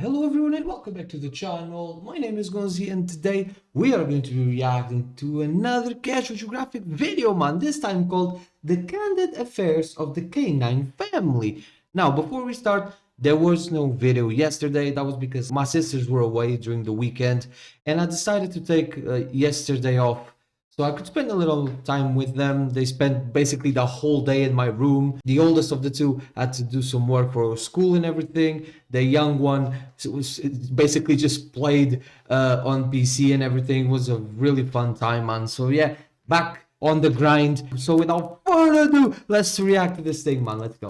Hello everyone and welcome back to the channel. My name is Gonzi and today we are going to be reacting to another Casual Geographic video, man. This time called The Candid Affairs of the Canine Family. Now, before we start, there was no video yesterday. That was because my sisters were away during the weekend and I decided to take yesterday off so I could spend a little time with them. They spent basically the whole day in my room. The oldest of the two had to do some work for school and everything. The young one basically just played on PC and everything. It was a really fun time, man. So yeah, back on the grind. So without further ado, let's react to this thing, man. Let's go.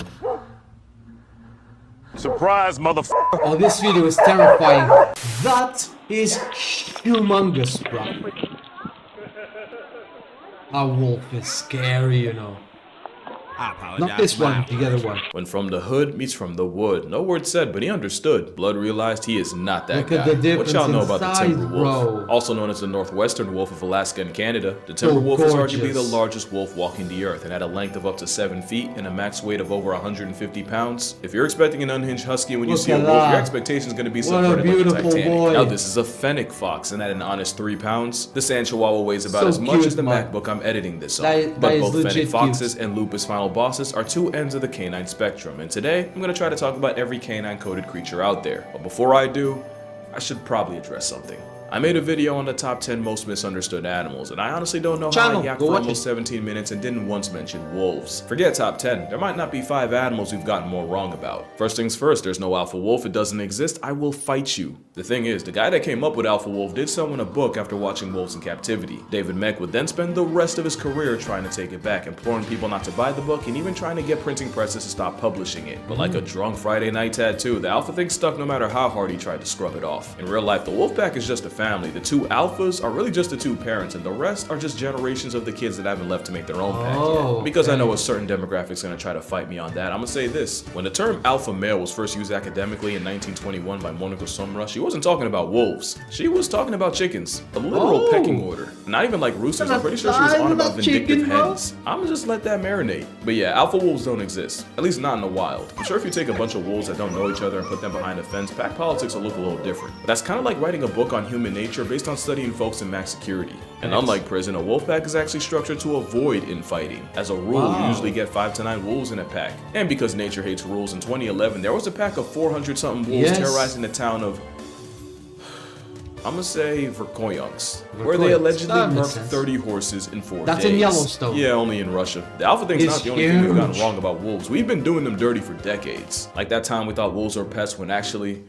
Surprise, motherfucker! Oh, this video is terrifying. That is humongous, bro. A wolf is scary, you know. Not this one, the other one. When From the Hood meets From the Wood. No word said, but he understood. Blood realized he is not that Look guy. at the difference What y'all know in about size, the timber wolf? bro. Also known as the northwestern wolf of Alaska and Canada, the timber So wolf is gorgeous. arguably the largest wolf walking the earth and had a length of up to 7 feet and a max weight of over 150 pounds. If you're expecting an unhinged husky when you Look see a at wolf, that. your expectation is going to be What a subverted like a beautiful Titanic. boy. Now this is a fennec fox and at an honest 3 pounds. The sand chihuahua weighs about So as much cute, as the man. MacBook I'm editing this on. That But is both legit fennec cute. foxes and lupus final bosses are two ends of the canine spectrum, and today I'm going to try to talk about every canine-coded creature out there. But before I do, I should probably address something. I made a video on the top 10 most misunderstood animals, and I honestly don't know how I yacked go for watch almost it. 17 minutes and didn't once mention wolves. Forget top 10, there might not be 5 animals we've gotten more wrong about. First things first, there's no alpha wolf, it doesn't exist, I will fight you. The thing is, the guy that came up with alpha wolf did so in a book after watching Wolves in Captivity. David Mech would then spend the rest of his career trying to take it back, imploring people not to buy the book and even trying to get printing presses to stop publishing it. But like a drunk Friday night tattoo, the alpha thing stuck no matter how hard he tried to scrub it off. In real life, the wolf pack is just a family. The 2 alphas are really just the 2 parents, and the rest are just generations of the kids that haven't left to make their own pack yet. Because I know a certain demographic's gonna try to fight me on that, I'm gonna say this. When the term alpha male was first used academically in 1921 by Monica Sumra, she wasn't talking about wolves. She was talking about chickens. A literal pecking order. Not even like roosters, I'm pretty sure she was on about vindictive hens. I'ma just let that marinate. But yeah, alpha wolves don't exist. At least not in the wild. I'm sure if you take a bunch of wolves that don't know each other and put them behind a fence, pack politics will look a little different. But that's kind of like writing a book on human nature based on studying folks in max security. And unlike prison, a wolf pack is actually structured to avoid infighting. As a rule, you usually get 5 to 9 wolves in a pack. And because nature hates rules, in 2011, there was a pack of 400-something wolves terrorizing the town of, I'm gonna say Verkhoyansk, where they allegedly murked 30 horses in 4 days. That's in Yellowstone. Yeah, only in Russia. The alpha thing's It's not the only thing we've gotten huge. wrong about wolves. We've been doing them dirty for decades. Like that time we thought wolves were pets when actually...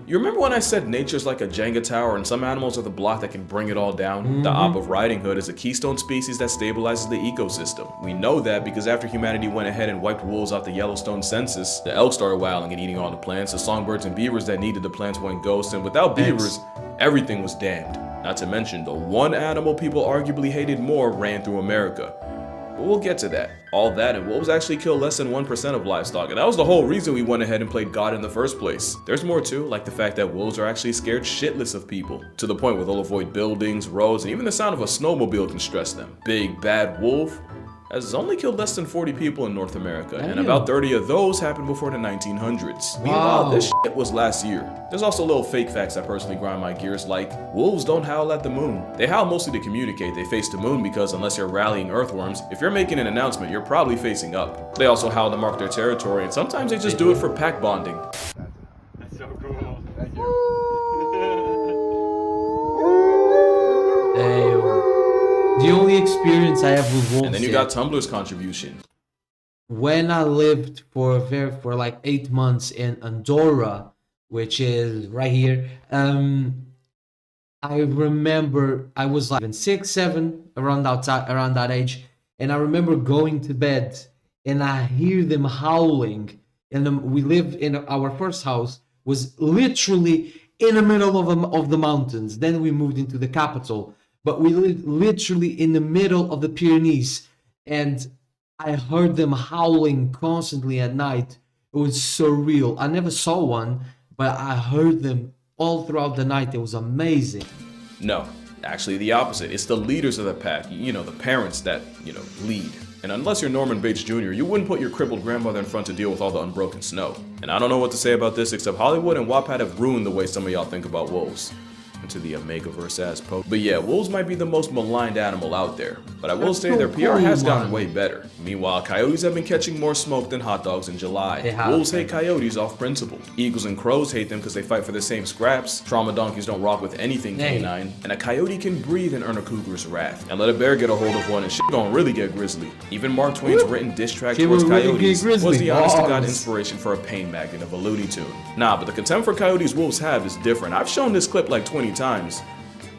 You remember when I said nature's like a Jenga tower and some animals are the block that can bring it all down? The Op of Riding Hood is a keystone species that stabilizes the ecosystem. We know that because after humanity went ahead and wiped wolves off the Yellowstone census, the elk started wilding and eating all the plants, the songbirds and beavers that needed the plants went ghost, and without beavers, everything was damned. Not to mention, the one animal people arguably hated more ran through America. But we'll get to that. All that and wolves actually kill less than 1% of livestock, and that was the whole reason we went ahead and played God in the first place. There's more too, like the fact that wolves are actually scared shitless of people, to the point where they'll avoid buildings, roads, and even the sound of a snowmobile can stress them. Big bad wolf has only killed less than 40 people in North America, and about 30 of those happened before the 1900s. Meanwhile, this shit was last year. There's also little fake facts that personally grind my gears, like wolves don't howl at the moon. They howl mostly to communicate they face the moon because unless you're rallying earthworms, if you're making an announcement, you're probably facing up. They also howl to mark their territory, and sometimes they just do it for pack bonding. That's so cool. Thank you. The only experience I have with wolves. And then you got Tumblr's contribution. When I lived for like 8 months in Andorra, which is right here, I remember I was like 6, 7 around that age, and I remember going to bed and I hear them howling. And we lived in our first house was literally in the middle of the mountains. Then we moved into the capital, but we lived literally in the middle of the Pyrenees, and I heard them howling constantly at night. It was surreal. I never saw one, but I heard them all throughout the night. It was amazing. No, actually the opposite. It's the leaders of the pack, you know, the parents that, lead. And unless you're Norman Bates Jr., you wouldn't put your crippled grandmother in front to deal with all the unbroken snow. And I don't know what to say about this except Hollywood and Wattpad have ruined the way some of y'all think about wolves. Into the Omegaverse ass poke. But yeah, wolves might be the most maligned animal out there, but I will say their PR has gotten way better. Meanwhile, coyotes have been catching more smoke than hot dogs in July. Wolves hate coyotes off principle. Eagles and crows hate them because they fight for the same scraps. Trauma donkeys don't rock with anything canine. And a coyote can breathe and earn a cougar's wrath. And let a bear get a hold of one and shit gon' really get grisly. Even Mark Twain's written diss track towards coyotes was the honest to God inspiration for a pain magnet of a Looney Tune. Nah, but the contempt for coyotes wolves have is different. I've shown this clip like 20 times.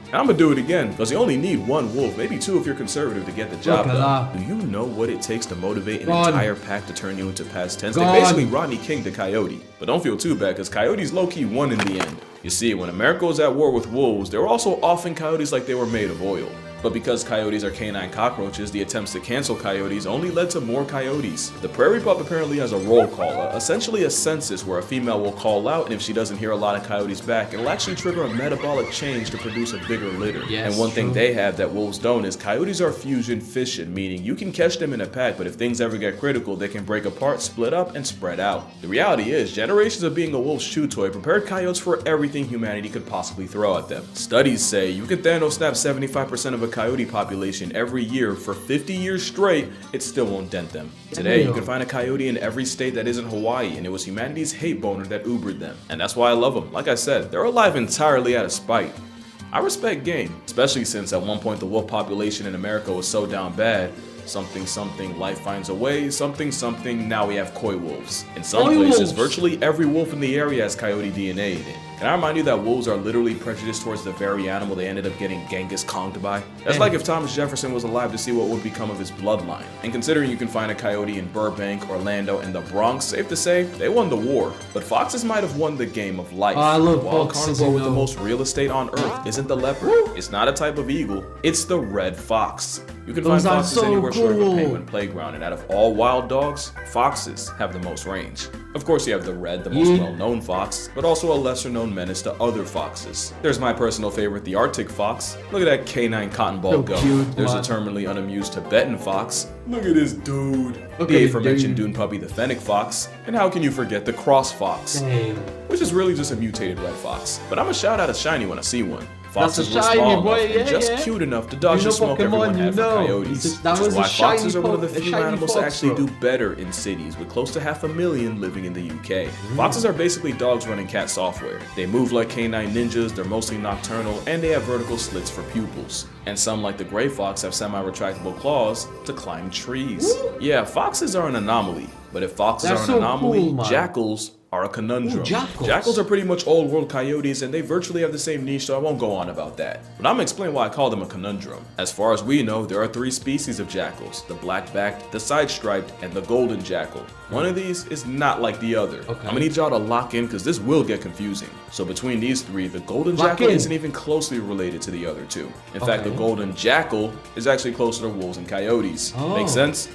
And I'm gonna do it again, because you only need one wolf, maybe two if you're conservative to get the job done. Do you know what it takes to motivate an entire pack to turn you into past tense? They basically Rodney King to Coyote. But don't feel too bad, because Coyote's low-key won in the end. You see, when America was at war with wolves, they were also offing coyotes like they were made of oil. But because coyotes are canine cockroaches, the attempts to cancel coyotes only led to more coyotes. The prairie pup apparently has a roll call, essentially a census where a female will call out, and if she doesn't hear a lot of coyotes back, it'll actually trigger a metabolic change to produce a bigger litter. And one thing they have that wolves don't is coyotes are fusion fishing, meaning you can catch them in a pack, but if things ever get critical, they can break apart, split up, and spread out. The reality is, generations of being a wolf's chew toy prepared coyotes for everything humanity could possibly throw at them. Studies say you can Thanos snap 75% of a coyote population every year for 50 years straight, it still won't dent them. Today, you can find a coyote in every state that isn't Hawaii, and it was humanity's hate boner that Ubered them. And that's why I love them. Like I said, they're alive entirely out of spite. I respect game, especially since at one point the wolf population in America was so down bad. Something something, life finds a way, something something, now we have coy wolves. In some places, virtually every wolf in the area has coyote DNA in it. Can I remind you that wolves are literally prejudiced towards the very animal they ended up getting Genghis Kong'd by? That's like if Thomas Jefferson was alive to see what would become of his bloodline. And considering you can find a coyote in Burbank, Orlando, and the Bronx, safe to say, they won the war. But foxes might have won the game of life. While a carnivore with the most real estate on earth isn't the leopard, it's not a type of eagle, it's the red fox. You can find foxes anywhere short of a penguin playground, and out of all wild dogs, foxes have the most range. Of course you have the red, the most well-known fox, but also a lesser-known menace to other foxes. There's my personal favorite, the Arctic fox. Look at that canine cotton ball go. There's a terminally unamused Tibetan fox. Look at this dude. The aforementioned dune puppy, the fennec fox. And how can you forget the cross fox? Which is really just a mutated red fox. But I'ma shout out a shiny when I see one. Foxes were small enough and just cute enough to dodge the smoke everyone had from coyotes. Which is why foxes are one of the few animals that actually do better in cities, with close to 500,000 living in the UK. Foxes are basically dogs running cat software. They move like canine ninjas, they're mostly nocturnal, and they have vertical slits for pupils. And some, like the gray fox, have semi-retractable claws to climb trees. Yeah, foxes are an anomaly, but if foxes are an anomaly, jackals are a conundrum. Jackals are pretty much old world coyotes, and they virtually have the same niche, so I won't go on about that. But I'm gonna explain why I call them a conundrum. As far as we know, there are 3 species of jackals: the black-backed, the side-striped, and the golden jackal. One of these is not like the other. I'm gonna need y'all to lock in because this will get confusing. So between these 3, the golden jackal isn't even closely related to the other 2. In fact, the golden jackal is actually closer to wolves and coyotes. Make sense?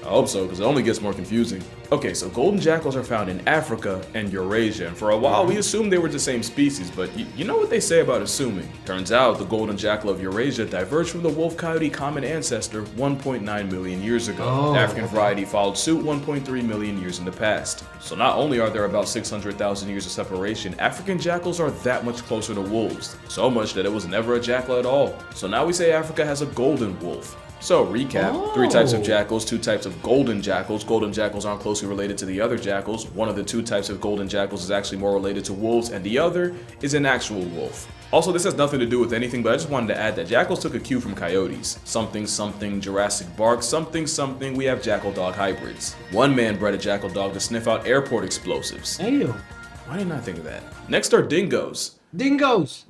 I hope so, because it only gets more confusing. Okay, so golden jackals are found in Africa and Eurasia, and for a while we assumed they were the same species, but you know what they say about assuming. Turns out the golden jackal of Eurasia diverged from the wolf-coyote common ancestor 1.9 million years ago. The African variety followed suit 1.3 million years in the past. So not only are there about 600,000 years of separation, African jackals are that much closer to wolves. So much that it was never a jackal at all. So now we say Africa has a golden wolf. So recap, 3 types of jackals, 2 types of golden jackals. Golden jackals aren't closely related to the other jackals. One of the 2 types of golden jackals is actually more related to wolves, and the other is an actual wolf. Also, this has nothing to do with anything, but I just wanted to add that jackals took a cue from coyotes. Something something Jurassic Bark, something something, we have jackal dog hybrids. One man bred a jackal dog to sniff out airport explosives. Why didn't I think of that? Next are dingoes. Dingoes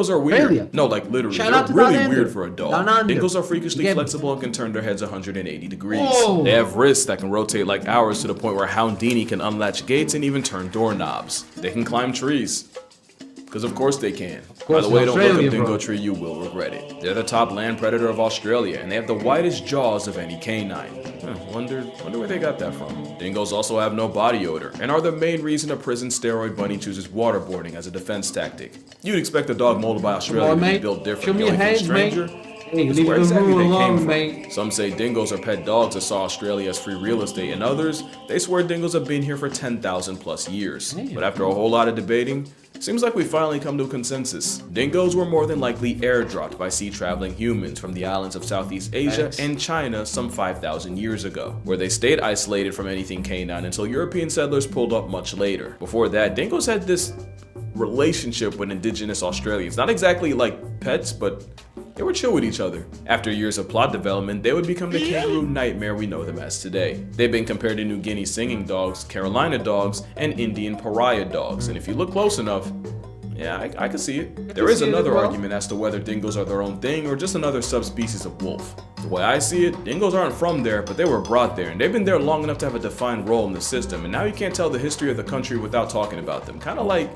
are weird. Really? No, like literally. They're really weird for a dog. Dingoes are freakishly flexible and can turn their heads 180 degrees. They have wrists that can rotate like ours to the point where Houdini can unlatch gates and even turn doorknobs. They can climb trees. Because of course they can. By the way, don't look up dingo tree, you will regret it. They're the top land predator of Australia, and they have the widest jaws of any canine. Wonder where they got that from. Dingoes also have no body odor, and are the main reason a prison steroid bunny chooses waterboarding as a defense tactic. You'd expect a dog molded by Australia to be built different, like a stranger. Hey, It's leave where the exactly rule they came alone, from. mate. Some say dingoes are pet dogs that saw Australia as free real estate, and others, they swear dingoes have been here for 10,000 plus years. Damn. But after a whole lot of debating, seems like we finally come to a consensus. Dingoes were more than likely airdropped by sea-traveling humans from the islands of Southeast Asia Thanks. and China some 5,000 years ago, where they stayed isolated from anything canine until European settlers pulled up much later. Before that, dingoes had this relationship with indigenous Australians. Not exactly like pets, but they were chill with each other. After years of plot development, they would become the kangaroo nightmare we know them as today. They've been compared to New Guinea singing dogs, Carolina dogs, and Indian pariah dogs. And if you look close enough, yeah, I can see it. There is see it as another well. argument as to whether dingoes are their own thing or just another subspecies of wolf. The way I see it, dingoes aren't from there, but they were brought there, and they've been there long enough to have a defined role in the system, and now you can't tell the history of the country without talking about them. Kind of like...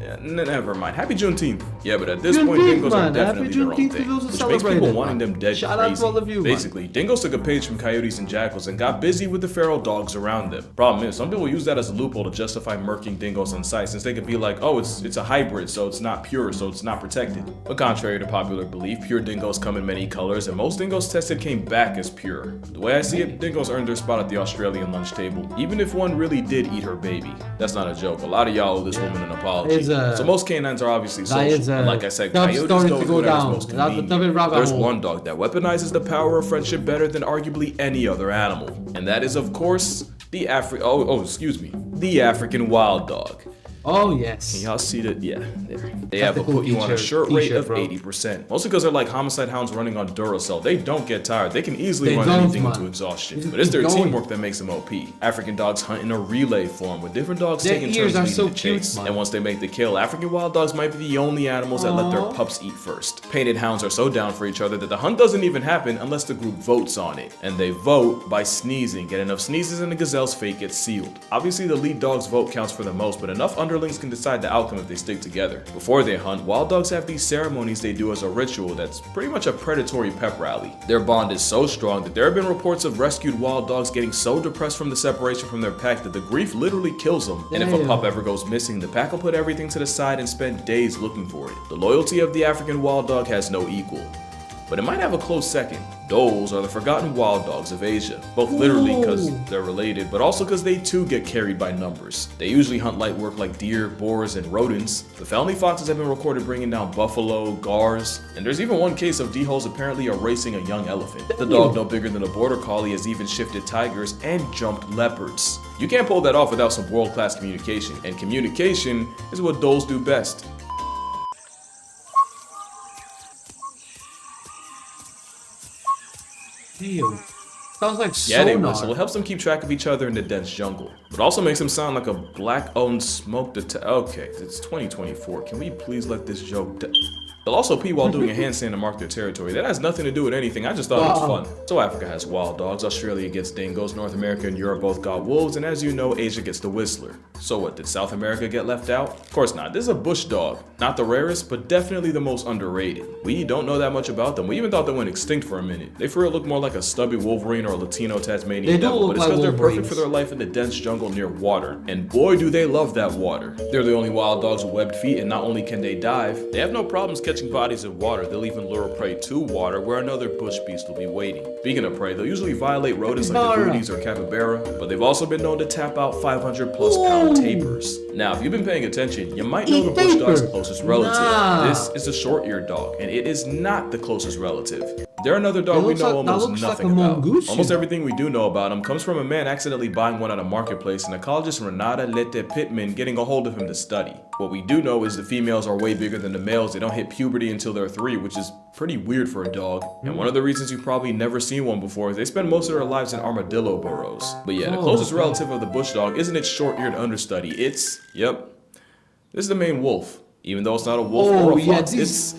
yeah, never mind. Happy Juneteenth. Yeah, but at this point, Juneteenth, dingoes are man. definitely Happy their own Juneteenth to thing, those who which makes celebrate people it, wanting man. them dead Shout out to crazy. all of you, man. Basically, dingoes took a page from coyotes and jackals and got busy with the feral dogs around them. Problem is, some people use that as a loophole to justify murking dingoes on sight, since they could be like, oh, it's a hybrid, so it's not pure, so it's not protected. But contrary to popular belief, pure dingoes come in many colors, and most dingoes tested came back as pure. The way I see it, dingoes earned their spot at the Australian lunch table, even if one really did eat her baby. That's not a joke. A lot of y'all owe this woman an apology. It's a- So most canines are obviously That is social, a and like I said, tough coyotes story go to with go whatever's down. most That's a convenient. tough rabbit There's hole. one dog that weaponizes the power of friendship better than arguably any other animal, and that is, of course, the the African wild dog. Oh, yes. Y'all see that? Yeah, there. They have a Tactical put you on a t-shirt, shirt rate t-shirt, of bro. 80%. Mostly because they're like homicide hounds running on Duracell. They don't get tired. They can easily They run don't, anything man. into exhaustion. They But it's their keep going. teamwork that makes them OP. African dogs hunt in a relay form, with different dogs Their taking ears turns are leading so the cute, chase. man. And once they make the kill, African wild dogs might be the only animals that let their Aw. pups eat first. Painted hounds are so down for each other that the hunt doesn't even happen unless the group votes on it. And they vote by sneezing. Get enough sneezes and the gazelle's fate gets sealed. Obviously, the lead dog's vote counts for the most, but enough underlings can decide the outcome if they stick together. Before they hunt, wild dogs have these ceremonies they do as a ritual that's pretty much a predatory pep rally. Their bond is so strong that there have been reports of rescued wild dogs getting so depressed from the separation from their pack that the grief literally kills them. And if a Damn. pup ever goes missing, the pack will put everything to the side and spend days looking for it. The loyalty of the African wild dog has no equal. But it might have a close second. Dholes are the forgotten wild dogs of Asia, both literally because Ooh. they're related, but also because they too get carried by numbers. They usually hunt light work like deer, boars, and rodents. The family foxes have been recorded bringing down buffalo, gars, and there's even one case of D-holes apparently erasing a young elephant. The dog, no bigger than a border collie, has even shifted tigers and jumped leopards. You can't pull that off without some world-class communication, and communication is what dholes do best. Ew. Sounds like Yeah, they sonar. whistle. It helps them keep track of each other in the dense jungle. But also makes them sound like a black-owned smoke Okay, it's 2024. Can we please let this joke die? They'll also pee while doing a handstand to mark their territory. That has nothing to do with anything. I just thought it Wow. was fun. So Africa has wild dogs, Australia gets dingoes, North America and Europe both got wolves, and as you know, Asia gets the whistler. So what, did South America get left out? Of course not. This is a bush dog. Not the rarest, but definitely the most underrated. We don't know that much about them. We even thought they went extinct for a minute. They for real look more like a stubby Wolverine or a Latino Tasmanian They do devil, look but it's like because they're perfect Wolverines. for their life in the dense jungle near water. And boy, do they love that water. They're the only wild dogs with webbed feet, and not only can they dive, they have no problems catching bodies in water. They'll even lure prey to water where another bush beast will be waiting. Speaking of prey, they'll usually violate rodents like the Capybara. booties or capybara, but they've also been known to tap out 500 plus pound Ooh. tapirs. Now, if you've been paying attention, you might know Eat the bush dog's tapir. closest relative. Nah. This is the short-eared dog, and it is not the closest relative. They're another dog It we looks know like- that almost looks like nothing a about. mongoose. Almost everything we do know about him comes from a man accidentally buying one at a marketplace and ecologist Renata Lette Pittman getting a hold of him to study. What we do know is the females are way bigger than the males. They don't hit puberty until they're 3, which is pretty weird for a dog. And one of the reasons you've probably never seen one before is they spend most of their lives in armadillo burrows. But yeah, the Oh, closest okay. relative of the bush dog isn't its short-eared understudy. It's, yep, this is the main wolf. Even though it's not a wolf or Oh a yeah, fox, this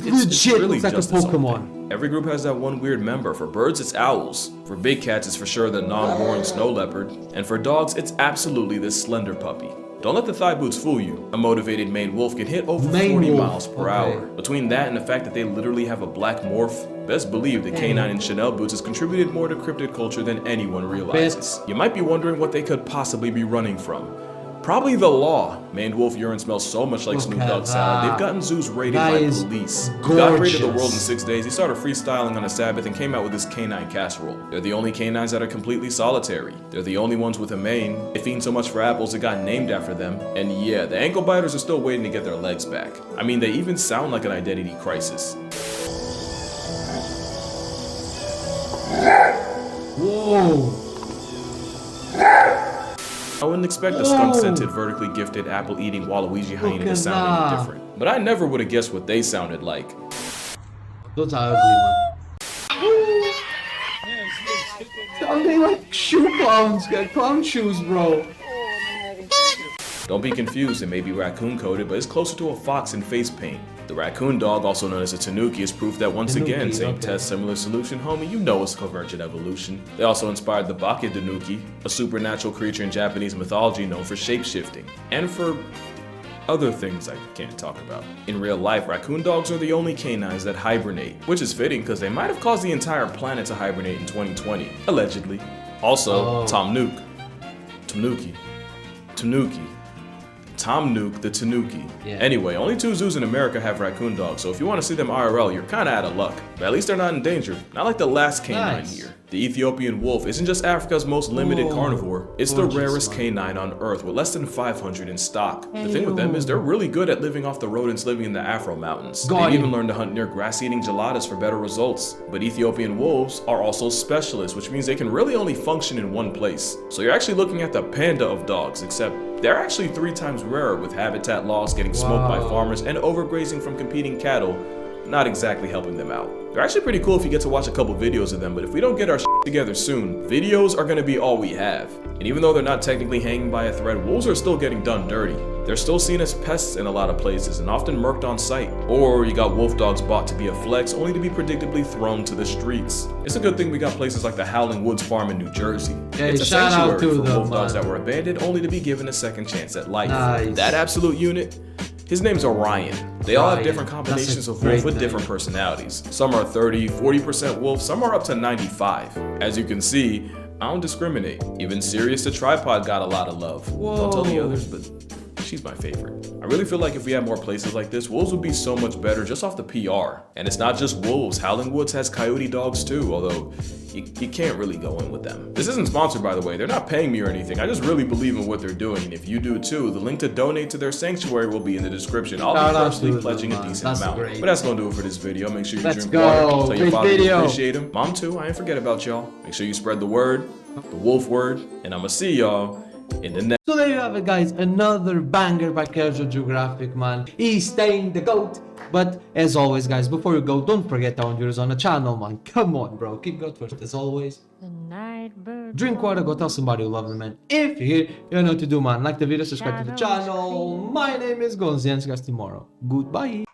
legit looks like a just its own Pokemon. thing. Every group has that one weird member. For birds, it's owls. For big cats, it's for sure the non-boring snow leopard. And for dogs, it's absolutely this slender puppy. Don't let the thigh boots fool you. A motivated Maine wolf can hit over Maine 40 wolf, miles per okay. hour. Between that and the fact that they literally have a black morph, best believe the canine in Chanel boots has contributed more to cryptid culture than anyone realizes. You might be wondering what they could possibly be running from. Probably the Law. Maned wolf urine smells so much like Snoop Dogg salad. They've gotten zoos raided That by is police. The guy created the world in gorgeous. 6 days. He started freestyling on a Sabbath and came out with this canine casserole. They're the only canines that are completely solitary. They're the only ones with a mane. They feed so much for apples it got named after them. And yeah, the ankle biters are still waiting to get their legs back. I mean, they even sound like an identity crisis. Whoa. I wouldn't expect a skunk-scented, vertically gifted, apple-eating Waluigi hyena to at sound that. any different. But I never would have guessed what they sounded like. Those are ugly, man. Sounding like shoe clowns. Clown shoes, bro. Don't be confused, it may be raccoon-coated, but it's closer to a fox in face paint. The raccoon dog, also known as a tanuki, is proof that once again, Tanuki, same okay. test, similar solution, homie, you know it's convergent evolution. They also inspired the Bakedanuki, a supernatural creature in Japanese mythology known for shape-shifting, and for other things I can't talk about. In real life, raccoon dogs are the only canines that hibernate, which is fitting because they might have caused the entire planet to hibernate in 2020, allegedly. Also, Tom Nook, Tanuki, Tom Nook the Tanuki. Yeah. Anyway, only 2 zoos in America have raccoon dogs, so if you want to see them IRL, you're kinda out of luck. But at least they're not endangered, not like the last canine Nice. here. The Ethiopian wolf isn't just Africa's most limited Whoa, carnivore, it's gorgeous, the rarest man. canine on Earth with less than 500 in stock. The thing with them is they're really good at living off the rodents living in the Afro Mountains. Got They've him. even learned to hunt near grass-eating geladas for better results. But Ethiopian wolves are also specialists, which means they can really only function in one place. So you're actually looking at the panda of dogs, except they're actually 3 times rarer with habitat loss, getting smoked by Wow. farmers, and overgrazing from competing cattle, not exactly helping them out. They're actually pretty cool if you get to watch a couple videos of them, but if we don't get our shit together soon, videos are gonna be all we have. And even though they're not technically hanging by a thread, wolves are still getting done dirty. They're still seen as pests in a lot of places and often murked on sight. Or you got wolf dogs bought to be a flex, only to be predictably thrown to the streets. It's a good thing we got places like the Howling Woods Farm in New Jersey. Hey, It's a shout out sanctuary to for them, wolf dogs man. that were abandoned only to be given a second chance at life. Nice. That absolute unit, his name's Orion. They all have Orion. different That's a combinations of great wolf with name. different personalities. Some are 30, 40% wolf, some are up to 95. As you can see, I don't discriminate. Even Sirius the Tripod got a lot of love. Don't tell the Whoa. others, but she's my favorite. I really feel like if we had more places like this, wolves would be so much better just off the PR. And it's not just wolves, Howling Woods has coyote dogs too, although you can't really go in with them. This isn't sponsored, by the way. They're not paying me or anything. I just really believe in what they're doing, and if you do too, the link to donate to their sanctuary will be in the description. I'll Shout be out personally to them, pledging a man. decent That's amount. great. But that's gonna do it for this video. Make sure you Let's drink go. water. Tell your Great father you video. appreciate him. Mom too. I ain't forget about y'all. Make sure you spread the word, the wolf word, and I'ma see y'all in the next. So there you have it, guys. Another banger by Casual Geographic, man. He's staying the GOAT. But as always, guys, before you go, don't forget our viewers on the channel, man. Come on, bro. Keep God first, as always. The night bird Drink water, go tell somebody you love them, man. If you're here, you know what to do, man. Like the video, subscribe to the channel. My name is Gonzi, and see you guys tomorrow. Goodbye.